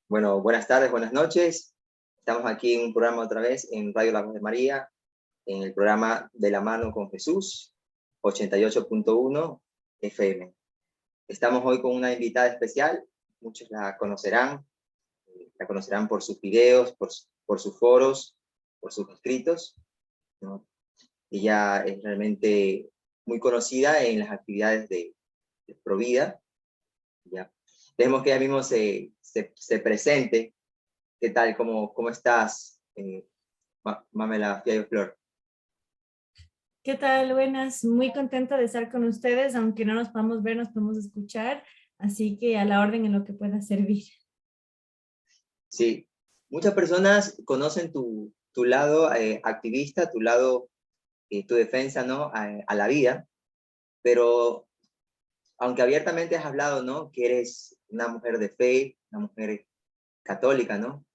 Bueno, buenas tardes, buenas noches. Estamos aquí en un programa otra vez en Radio La Voz de María, en el programa De la Mano con Jesús, 88.1 FM. Estamos hoy con una invitada especial, muchos la conocerán por sus videos, por sus foros, por sus escritos, ¿no? Ella es realmente muy conocida en las actividades de Provida, ¿ya? Dejemos que ella mismo se presente. ¿Qué tal? ¿Cómo estás, Mamela Fiallo Flor? ¿Qué tal? Buenas, muy contenta de estar con ustedes, aunque no nos podamos ver, nos podemos escuchar, así que a la orden en lo que pueda servir. Sí, muchas personas conocen tu lado activista, tu lado, tu defensa, ¿no? A la vida, pero aunque abiertamente has hablado, ¿no? Que eres una mujer de fe, una mujer católica, ¿no?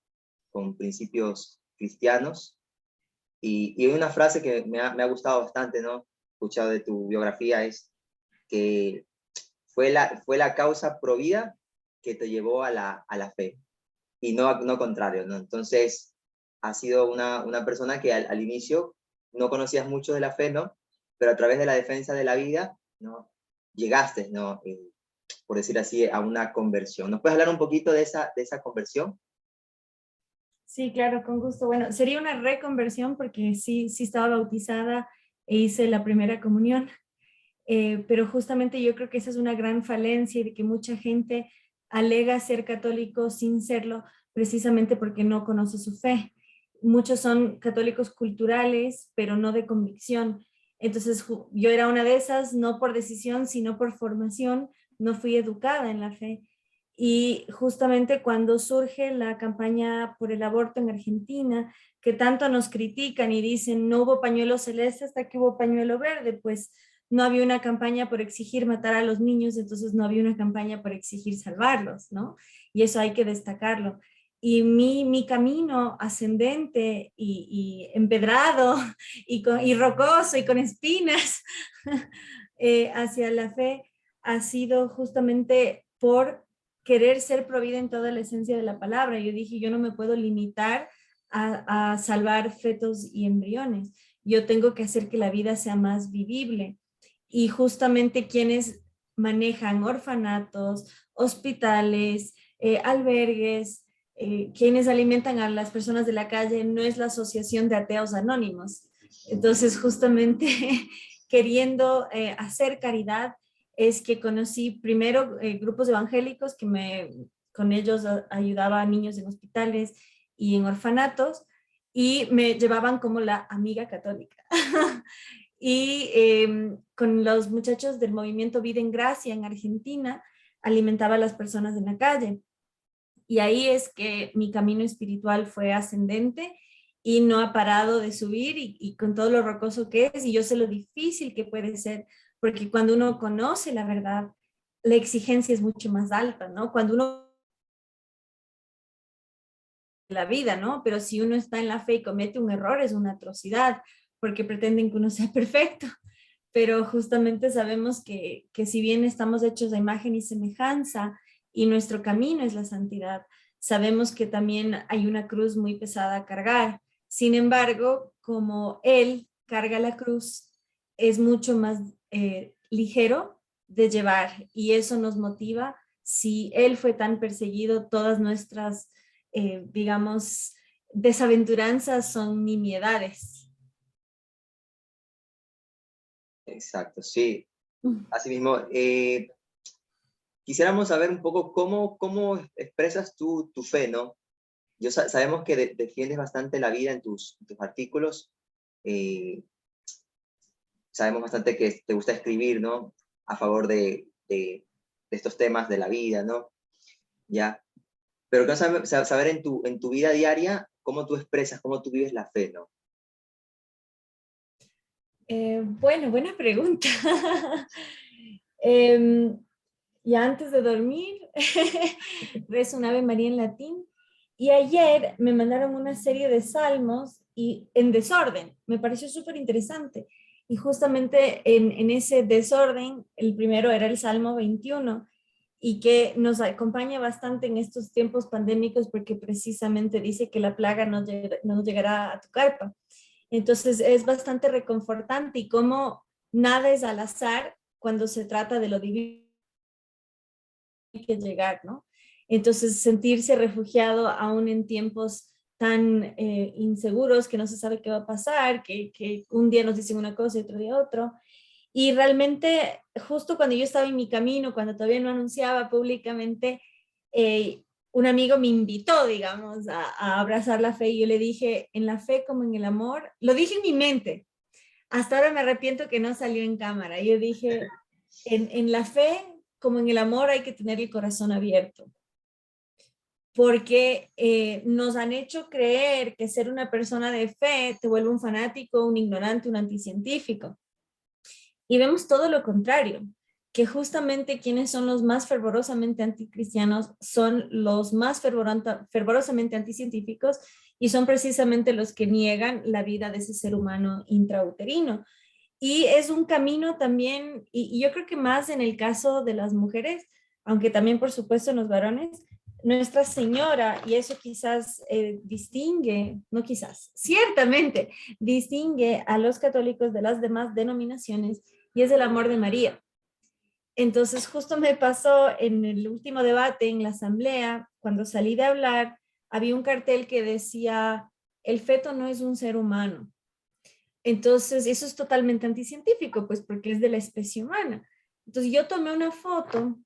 Con principios cristianos. Y una frase que me ha gustado bastante, ¿no? Escuchado de tu biografía es que fue la causa provida que te llevó a la fe, y no contrario, ¿no? Entonces, has sido una persona que al inicio no conocías mucho de la fe, ¿no? Pero a través de la defensa de la vida, ¿no? Llegaste, ¿no? Por decir así, a una conversión. ¿Nos puedes hablar un poquito de esa conversión? Sí, claro, con gusto. Bueno, sería una reconversión porque sí estaba bautizada e hice la primera comunión, pero justamente yo creo que esa es una gran falencia y de que mucha gente alega ser católico sin serlo precisamente porque no conoce su fe. Muchos son católicos culturales, pero no de convicción. Entonces yo era una de esas, no por decisión, sino por formación, no fui educada en la fe. Y justamente cuando surge la campaña por el aborto en Argentina, que tanto nos critican y dicen no hubo pañuelo celeste hasta que hubo pañuelo verde, pues no había una campaña por exigir matar a los niños, entonces no había una campaña por exigir salvarlos, ¿no? Y eso hay que destacarlo. Y mi camino ascendente y empedrado y rocoso y con espinas hacia la fe ha sido justamente por querer ser provida en toda la esencia de la palabra. Yo dije, yo no me puedo limitar a salvar fetos y embriones. Yo tengo que hacer que la vida sea más vivible. Y justamente quienes manejan orfanatos, hospitales, albergues, quienes alimentan a las personas de la calle, no es la Asociación de Ateos Anónimos. Entonces, justamente queriendo hacer caridad, es que conocí primero grupos evangélicos con ellos ayudaba a niños en hospitales y en orfanatos y me llevaban como la amiga católica. Y con los muchachos del movimiento Vida en Gracia en Argentina, alimentaba a las personas en la calle. Y ahí es que mi camino espiritual fue ascendente y no ha parado de subir y con todo lo rocoso que es, y yo sé lo difícil que puede ser, porque cuando uno conoce la verdad, la exigencia es mucho más alta, ¿no? Cuando uno la vida, ¿no? Pero si uno está en la fe y comete un error, es una atrocidad, porque pretenden que uno sea perfecto. Pero justamente sabemos que si bien estamos hechos a imagen y semejanza y nuestro camino es la santidad, sabemos que también hay una cruz muy pesada a cargar. Sin embargo, como Él carga la cruz, es mucho más ligero de llevar y eso nos motiva. Si Él fue tan perseguido, todas nuestras, digamos, desaventuranzas son nimiedades. Exacto, sí. Asimismo, quisiéramos saber un poco cómo expresas tu fe, ¿no? Sabemos que defiendes bastante la vida en tus artículos. eh, Sabemos bastante que te gusta escribir, ¿no? A favor de estos temas de la vida, ¿no? Ya. Pero quiero saber en tu vida diaria cómo tú expresas, cómo tú vives la fe, ¿no? Bueno, buena pregunta. Em, y antes de dormir, rezo un Ave María en latín. Y ayer me mandaron una serie de salmos y en desorden. Me pareció súper interesante. Y justamente en ese desorden, el primero era el Salmo 21. y que nos acompaña bastante en estos tiempos pandémicos porque precisamente dice que la plaga no llegará a tu carpa. Entonces es bastante reconfortante y como nada es al azar cuando se trata de lo divino que llegar, ¿no? Entonces sentirse refugiado aún en tiempos tan inseguros que no se sabe qué va a pasar, que un día nos dicen una cosa y otro día otro. Y realmente, justo cuando yo estaba en mi camino, cuando todavía no anunciaba públicamente, un amigo me invitó, digamos, a abrazar la fe y yo le dije, en la fe como en el amor, lo dije en mi mente, hasta ahora me arrepiento que no salió en cámara. Yo dije, en la fe como en el amor hay que tener el corazón abierto, porque nos han hecho creer que ser una persona de fe te vuelve un fanático, un ignorante, un anticientífico. Y vemos todo lo contrario, que justamente quienes son los más fervorosamente anticristianos son los más fervorosamente anticientíficos y son precisamente los que niegan la vida de ese ser humano intrauterino. Y es un camino también, y yo creo que más en el caso de las mujeres, aunque también por supuesto en los varones, Nuestra Señora, y eso quizás distingue, no quizás, ciertamente distingue a los católicos de las demás denominaciones, y es el amor de María. Entonces, justo me pasó en el último debate en la asamblea, cuando salí de hablar, había un cartel que decía, el feto no es un ser humano. Entonces, eso es totalmente anticientífico, pues porque es de la especie humana. Entonces, yo tomé una foto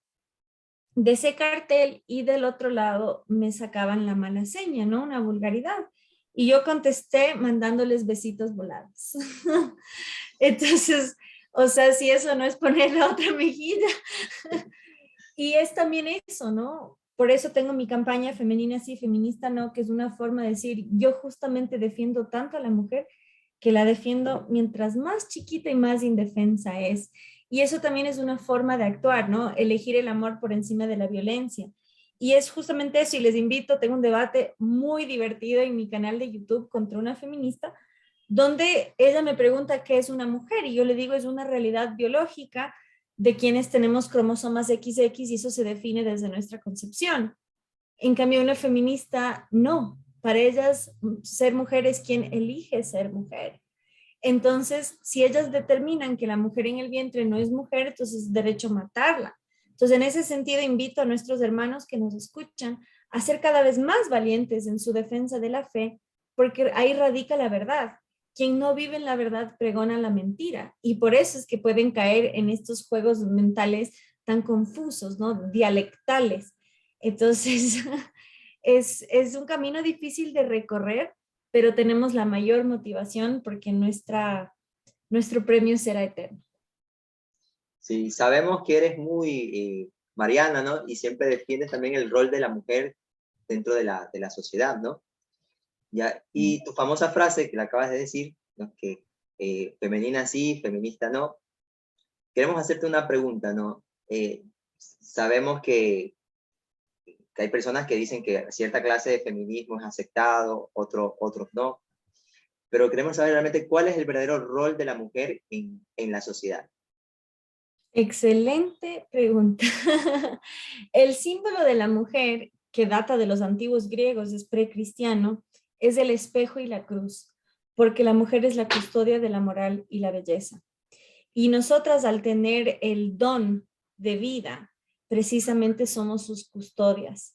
de ese cartel y del otro lado me sacaban la mala seña, ¿no? Una vulgaridad. Y yo contesté mandándoles besitos volados. Entonces, o sea, si eso no es poner la otra mejilla. Y es también eso, ¿no? Por eso tengo mi campaña femenina sí, feminista no, que es una forma de decir, yo justamente defiendo tanto a la mujer que la defiendo mientras más chiquita y más indefensa es. Y eso también es una forma de actuar, ¿no? Elegir el amor por encima de la violencia. Y es justamente eso, y les invito, tengo un debate muy divertido en mi canal de YouTube contra una feminista, donde ella me pregunta qué es una mujer, y yo le digo es una realidad biológica de quienes tenemos cromosomas XX y eso se define desde nuestra concepción. En cambio, una feminista, no. Para ellas, ser mujer es quien elige ser mujer. Entonces, si ellas determinan que la mujer en el vientre no es mujer, entonces es derecho matarla. Entonces, en ese sentido, invito a nuestros hermanos que nos escuchan a ser cada vez más valientes en su defensa de la fe, porque ahí radica la verdad. Quien no vive en la verdad pregona la mentira. Y por eso es que pueden caer en estos juegos mentales tan confusos, ¿no? Dialectales. Entonces, es un camino difícil de recorrer, pero tenemos la mayor motivación porque nuestro premio será eterno. Sí, sabemos que eres muy mariana, ¿no? Y siempre defiendes también el rol de la mujer dentro de la sociedad, ¿no? ¿Ya? Y tu famosa frase que la acabas de decir, ¿no? Que femenina sí, feminista no. Queremos hacerte una pregunta, ¿no? Sabemos que hay personas que dicen que cierta clase de feminismo es aceptado, otros no, pero queremos saber realmente cuál es el verdadero rol de la mujer en la sociedad. Excelente pregunta. El símbolo de la mujer, que data de los antiguos griegos, es precristiano, es el espejo y la cruz, porque la mujer es la custodia de la moral y la belleza. Y nosotras, al tener el don de vida, precisamente somos sus custodias.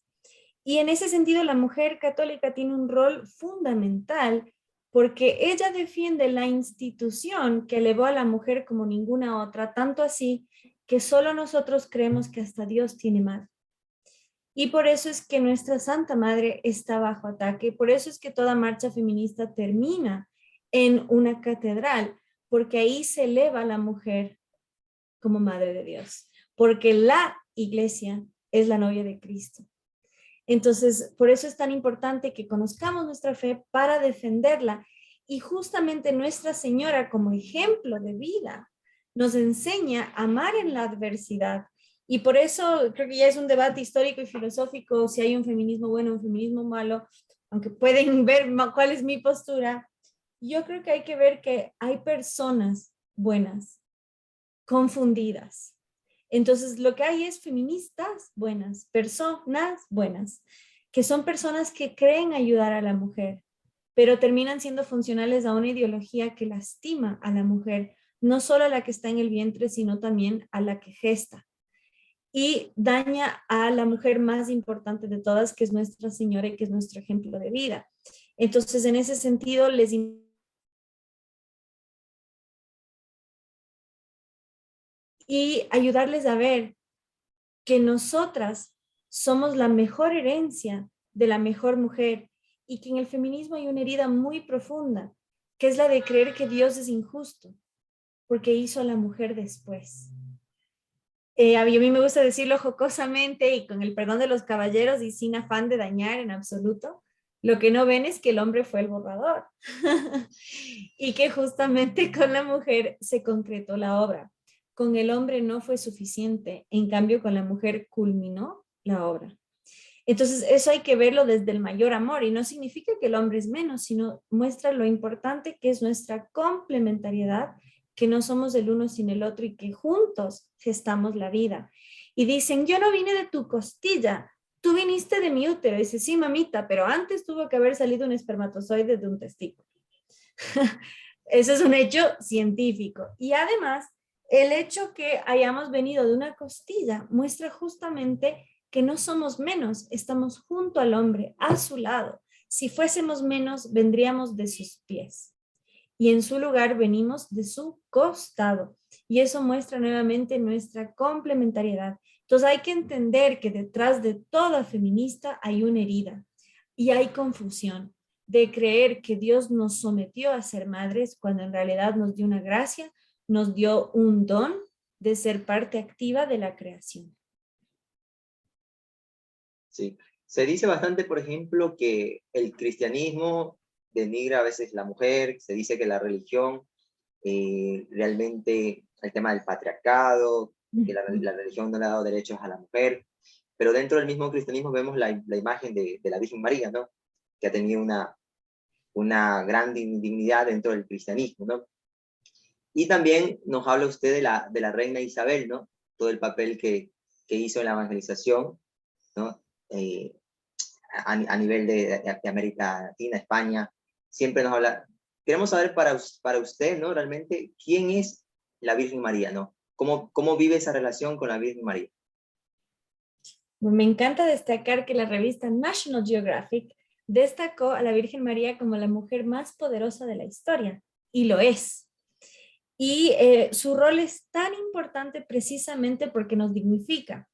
Y en ese sentido, la mujer católica tiene un rol fundamental porque ella defiende la institución que elevó a la mujer como ninguna otra, tanto así que solo nosotros creemos que hasta Dios tiene madre. Y por eso es que nuestra Santa Madre está bajo ataque, por eso es que toda marcha feminista termina en una catedral, porque ahí se eleva a la mujer como Madre de Dios, porque la iglesia es la novia de Cristo. Entonces, por eso es tan importante que conozcamos nuestra fe para defenderla. Y justamente Nuestra Señora, como ejemplo de vida, nos enseña a amar en la adversidad. Y por eso creo que ya es un debate histórico y filosófico si hay un feminismo bueno o un feminismo malo, aunque pueden ver cuál es mi postura. Yo creo que hay que ver que hay personas buenas, confundidas, Entonces, lo que hay es feministas buenas, personas buenas, que son personas que creen ayudar a la mujer, pero terminan siendo funcionales a una ideología que lastima a la mujer, no solo a la que está en el vientre, sino también a la que gesta. Y daña a la mujer más importante de todas, que es Nuestra Señora y que es nuestro ejemplo de vida. Entonces, en ese sentido, y ayudarles a ver que nosotras somos la mejor herencia de la mejor mujer y que en el feminismo hay una herida muy profunda, que es la de creer que Dios es injusto porque hizo a la mujer después. A mí me gusta decirlo jocosamente y con el perdón de los caballeros y sin afán de dañar en absoluto. Lo que no ven es que el hombre fue el borrador y que justamente con la mujer se concretó la obra. Con el hombre no fue suficiente, en cambio con la mujer culminó la obra. Entonces eso hay que verlo desde el mayor amor y no significa que el hombre es menos, sino muestra lo importante que es nuestra complementariedad, que no somos el uno sin el otro y que juntos gestamos la vida. Y dicen, yo no vine de tu costilla, tú viniste de mi útero. Y dice, sí, mamita, pero antes tuvo que haber salido un espermatozoide de un testículo. Eso es un hecho científico. Y además, el hecho que hayamos venido de una costilla muestra justamente que no somos menos, estamos junto al hombre, a su lado. Si fuésemos menos, vendríamos de sus pies. Y en su lugar venimos de su costado. Y eso muestra nuevamente nuestra complementariedad. Entonces hay que entender que detrás de toda feminista hay una herida y hay confusión de creer que Dios nos sometió a ser madres cuando en realidad nos dio una gracia, nos dio un don de ser parte activa de la creación. Sí. Se dice bastante, por ejemplo, que el cristianismo denigra a veces la mujer, se dice que la religión, realmente el tema del patriarcado, que la religión no le ha dado derechos a la mujer, pero dentro del mismo cristianismo vemos la imagen de la Virgen María, ¿no? Que ha tenido una gran dignidad dentro del cristianismo, ¿no? Y también nos habla usted de la reina Isabel, ¿no? Todo el papel que hizo en la evangelización, ¿no? A nivel de América Latina, España, siempre nos habla. Queremos saber para usted, ¿no? Realmente, ¿quién es la Virgen María, ¿no? ¿Cómo vive esa relación con la Virgen María? Me encanta destacar que la revista National Geographic destacó a la Virgen María como la mujer más poderosa de la historia, y lo es. Y su rol es tan importante precisamente porque nos dignifica.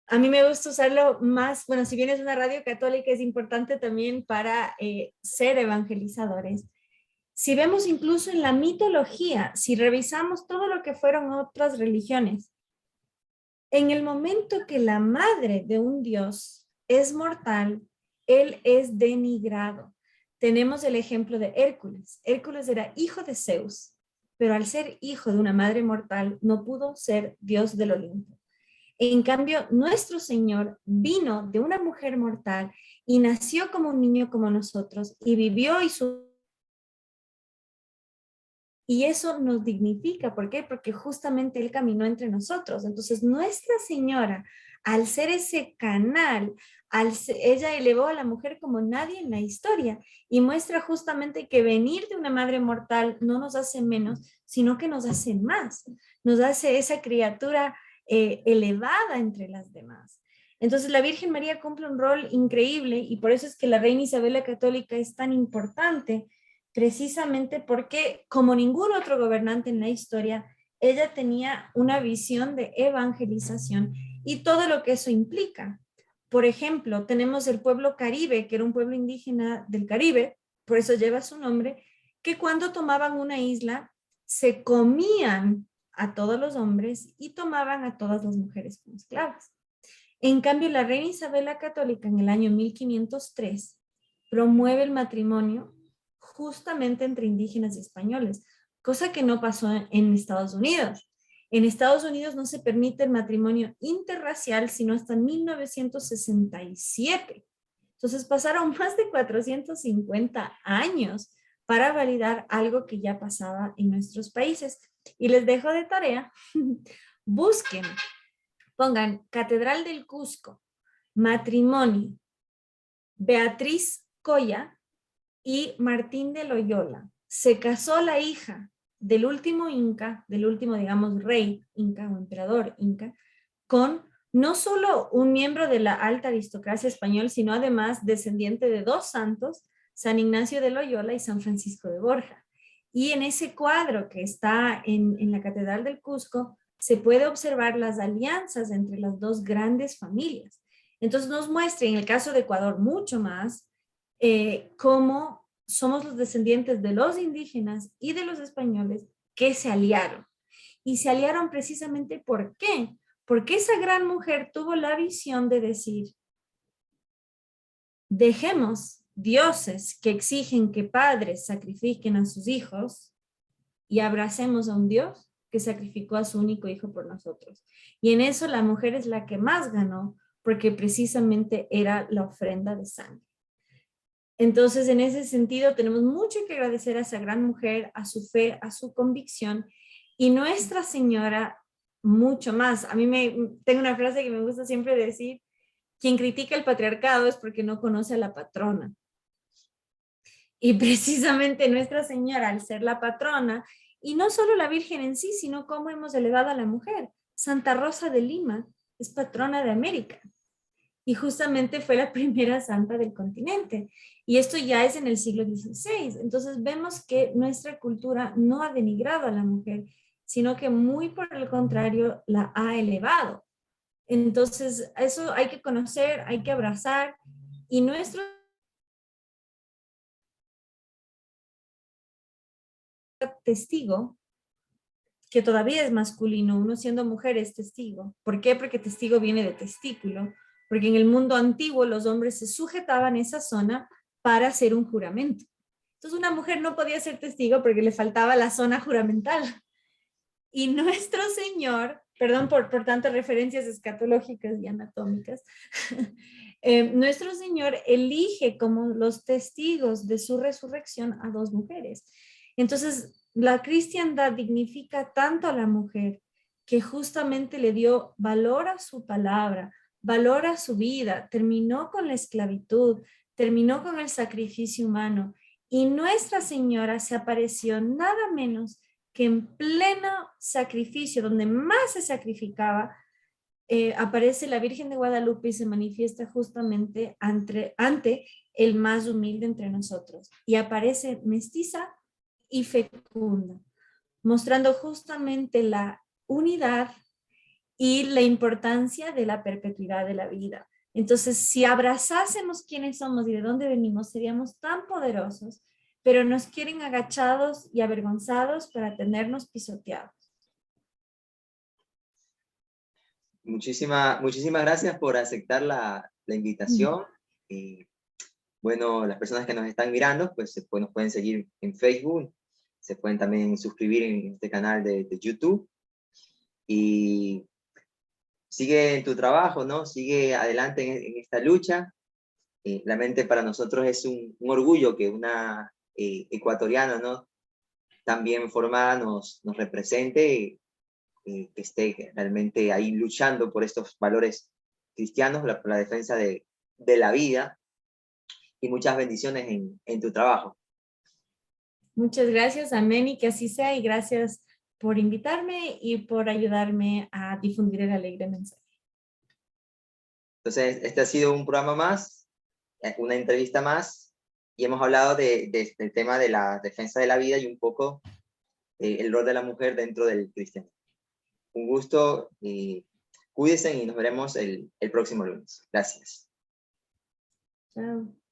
A mí me gusta usarlo más, bueno, si bien es una radio católica, es importante también para ser evangelizadores. Si vemos incluso en la mitología, si revisamos todo lo que fueron otras religiones, en el momento que la madre de un dios es mortal, él es denigrado. Tenemos el ejemplo de Hércules. Hércules era hijo de Zeus, pero al ser hijo de una madre mortal no pudo ser dios del Olimpo. En cambio, nuestro Señor vino de una mujer mortal y nació como un niño como nosotros y vivió y eso nos dignifica. ¿Por qué? Porque justamente Él caminó entre nosotros. Entonces, Nuestra Señora, al ser ese canal, ella elevó a la mujer como nadie en la historia y muestra justamente que venir de una madre mortal no nos hace menos, sino que nos hace más. Nos hace esa criatura elevada entre las demás. Entonces, la Virgen María cumple un rol increíble y por eso es que la Reina Isabel la Católica es tan importante, precisamente porque, como ningún otro gobernante en la historia, ella tenía una visión de evangelización y todo lo que eso implica. Por ejemplo, tenemos el pueblo caribe, que era un pueblo indígena del Caribe, por eso lleva su nombre, que cuando tomaban una isla, se comían a todos los hombres y tomaban a todas las mujeres como esclavas. En cambio, la reina Isabel la Católica en el año 1503 promueve el matrimonio justamente entre indígenas y españoles, cosa que no pasó en Estados Unidos. En Estados Unidos no se permite el matrimonio interracial sino hasta 1967. Entonces pasaron más de 450 años para validar algo que ya pasaba en nuestros países. Y les dejo de tarea busquen, pongan Catedral del Cusco, matrimonio, Beatriz Coya y Martín de Loyola. Se casó la hija del último inca, del último, digamos, rey inca o emperador inca, con no solo un miembro de la alta aristocracia español, sino además descendiente de dos santos, San Ignacio de Loyola y San Francisco de Borja. Y en ese cuadro que está en la Catedral del Cusco, se puede observar las alianzas entre las dos grandes familias. Entonces nos muestra, en el caso de Ecuador, mucho más cómo somos los descendientes de los indígenas y de los españoles que se aliaron. Y se aliaron precisamente ¿por qué? Porque esa gran mujer tuvo la visión de decir, dejemos dioses que exigen que padres sacrifiquen a sus hijos y abracemos a un Dios que sacrificó a su único hijo por nosotros. Y en eso la mujer es la que más ganó, porque precisamente era la ofrenda de sangre. Entonces, en ese sentido, tenemos mucho que agradecer a esa gran mujer, a su fe, a su convicción, y Nuestra Señora mucho más. A mí tengo una frase que me gusta siempre decir, quien critica el patriarcado es porque no conoce a la patrona. Y precisamente Nuestra Señora, al ser la patrona, y no solo la Virgen en sí, sino cómo hemos elevado a la mujer. Santa Rosa de Lima es patrona de América. Y justamente fue la primera santa del continente. Y esto ya es en el siglo XVI. Entonces vemos que nuestra cultura no ha denigrado a la mujer, sino que muy por el contrario la ha elevado. Entonces eso hay que conocer, hay que abrazar. Y nuestro testigo, que todavía es masculino, uno siendo mujer es testigo. ¿Por qué? Porque testigo viene de testículo. Porque en el mundo antiguo los hombres se sujetaban a esa zona para hacer un juramento. Entonces una mujer no podía ser testigo porque le faltaba la zona juramental. Y nuestro Señor, perdón por tantas referencias escatológicas y anatómicas, nuestro Señor elige como los testigos de su resurrección a dos mujeres. Entonces la cristiandad dignifica tanto a la mujer que justamente le dio valor a su palabra, valora su vida, terminó con la esclavitud, terminó con el sacrificio humano, y Nuestra Señora se apareció nada menos que en pleno sacrificio, donde más se sacrificaba, aparece la Virgen de Guadalupe y se manifiesta justamente ante el más humilde entre nosotros, y aparece mestiza y fecunda, mostrando justamente la unidad y la importancia de la perpetuidad de la vida. Entonces, si abrazásemos quiénes somos y de dónde venimos, seríamos tan poderosos, pero nos quieren agachados y avergonzados para tenernos pisoteados. Muchísimas gracias por aceptar la invitación. Y bueno, las personas que nos están mirando, pues nos pueden seguir en Facebook, se pueden también suscribir en este canal de YouTube. Y sigue en tu trabajo, ¿no? Sigue adelante en esta lucha. Realmente para nosotros es un orgullo que una ecuatoriana, ¿no? Tan bien formada nos represente, que esté realmente ahí luchando por estos valores cristianos, por la defensa de la vida, y muchas bendiciones en tu trabajo. Muchas gracias, amén, y que así sea, y gracias por invitarme y por ayudarme a difundir el alegre mensaje. Entonces, este ha sido un programa más, una entrevista más, y hemos hablado del tema de la defensa de la vida y un poco el rol de la mujer dentro del cristianismo. Un gusto, cuídense y nos veremos el próximo lunes. Gracias. Chao.